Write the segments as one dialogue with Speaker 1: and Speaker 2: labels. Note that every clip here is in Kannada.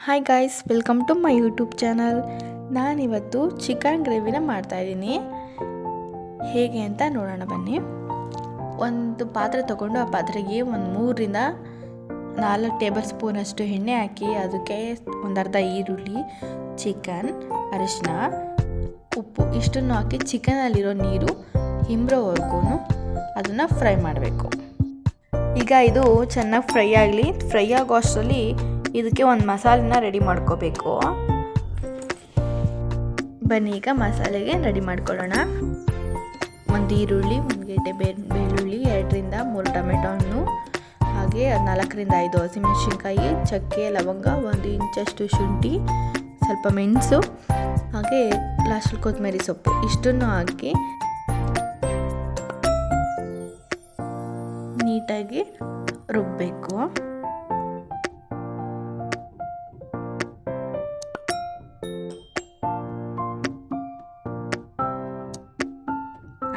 Speaker 1: Hi guys, welcome to my YouTube channel. ನಾನಿವತ್ತು ಚಿಕನ್ ಗ್ರೇವಿನ ಮಾಡ್ತಾಯಿದ್ದೀನಿ. ಹೇಗೆ ಅಂತ ನೋಡೋಣ ಬನ್ನಿ. ಒಂದು ಪಾತ್ರೆ ತೊಗೊಂಡು ಆ ಪಾತ್ರೆಗೆ ಒಂದು 3-4 ಟೇಬಲ್ ಸ್ಪೂನಷ್ಟು ಎಣ್ಣೆ ಹಾಕಿ ಅದಕ್ಕೆ ಒಂದರ್ಧ ಈರುಳ್ಳಿ, ಚಿಕನ್, ಅರಿಶಿನ, ಉಪ್ಪು ಇಷ್ಟನ್ನು ಹಾಕಿ ಚಿಕನಲ್ಲಿರೋ ನೀರು ಹಿಂಬ್ರೋವರೆಗೂ ಅದನ್ನು ಫ್ರೈ ಮಾಡಬೇಕು. ಈಗ ಇದು ಚೆನ್ನಾಗಿ ಫ್ರೈ ಆಗೋ ಅಷ್ಟರಲ್ಲಿ ಇದಕ್ಕೆ ಒಂದು ಮಸಾಲೆನ ರೆಡಿ ಮಾಡ್ಕೋಬೇಕು. ಬನ್ನಿ ಈಗ ಮಸಾಲೆಗೆ ರೆಡಿ ಮಾಡ್ಕೊಳ್ಳೋಣ. ಒಂದು ಈರುಳ್ಳಿ, 1 ಗೆಡ್ಡೆ ಬೆಳ್ಳುಳ್ಳಿ, 2-3 ಟೊಮೆಟೊ ಹಣ್ಣು, ಹಾಗೆ 4-5 ಹಸಿಮೆಣಸಿನ್ಕಾಯಿ, ಚಕ್ಕೆ, ಲವಂಗ, 1 ಇಂಚಷ್ಟು ಶುಂಠಿ, ಸ್ವಲ್ಪ ಮೆಣಸು, ಹಾಗೆ ಲಾಸ್ಟಲ್ಲಿ ಕೊತ್ತಂಬರಿ ಸೊಪ್ಪು ಇಷ್ಟನ್ನು ಹಾಕಿ ನೀಟಾಗಿ ರುಬ್ಬಬೇಕು.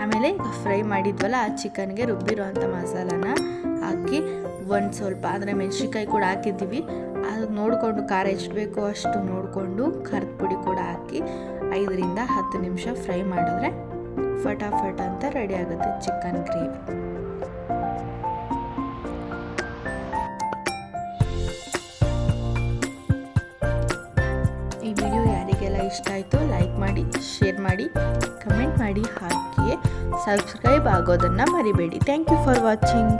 Speaker 1: ಆಮೇಲೆ ಈಗ ಫ್ರೈ ಮಾಡಿದ್ವಲ್ಲ ಆ ಚಿಕನ್ಗೆ ರುಬ್ಬಿರೋವಂಥ ಮಸಾಲಾನ ಹಾಕಿ ಒಂದು ಸ್ವಲ್ಪ ಅಂದರೆ ಮೆಣಸಿನ್ಕಾಯಿ ಕೂಡ ಹಾಕಿದ್ದೀವಿ, ಅದು ನೋಡಿಕೊಂಡು ಖಾರ ಎಷ್ಟು ಬೇಕೋ ಅಷ್ಟು ನೋಡಿಕೊಂಡು ಖಾರದ ಪುಡಿ ಕೂಡ ಹಾಕಿ 5-10 ನಿಮಿಷ ಫ್ರೈ ಮಾಡಿದ್ರೆ ಫಟಾಫಟ್ ಅಂತ ರೆಡಿ ಆಗುತ್ತೆ ಚಿಕನ್ ಗ್ರೇವಿ. ಈ ವಿಡಿಯೋ ಯಾರಿಗೆಲ್ಲ ಇಷ್ಟ ಆಯಿತು ಲೈಕ್ ಮಾಡಿ, ಶೇರ್ ಮಾಡಿ, ಕಮೆಂಟ್ ಮಾಡಿ, ಹಾಗೆ ಸಬ್ಸ್ಕ್ರೈಬ್ ಆಗೋದನ್ನು ಮರಿಬೇಡಿ. Thank you for watching.